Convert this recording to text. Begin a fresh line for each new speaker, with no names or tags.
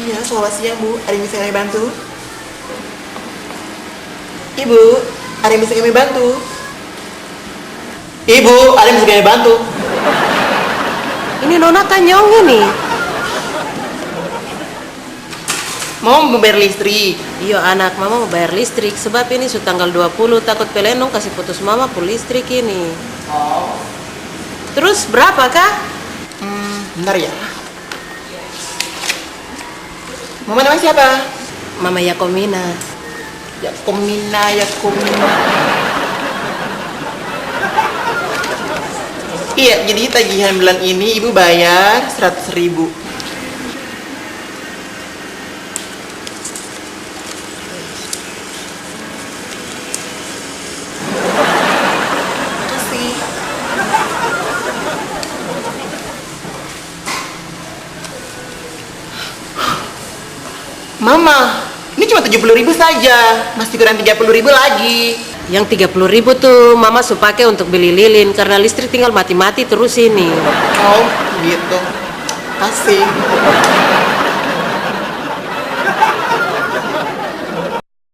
Iya, selamat siang Bu. Ada yang bisa kami bantu? Ibu, ada yang bisa kami bantu? Ibu, ada yang bisa kami bantu?
Ini Nona Tanyong ini.
Mau membayar listrik?
Iya anak, mama mau bayar listrik. Sebab ini sudah tanggal 20, takut pelenong kasih putus mama pul listrik ini.
Oh.
Terus berapa kak?
Bentar ya. Mama namanya siapa?
Mama Yakomina.
Yakomina, Yakomina. Iya, jadi tagihan bulan ini ibu bayar 100.000. Makasih. Mama, ini cuma 70.000 saja, masih kurang 30.000 lagi.
Yang 30.000 tuh mama su pakai untuk beli lilin karena listrik tinggal mati-mati terus ini.
Oh, gitu. Kasih.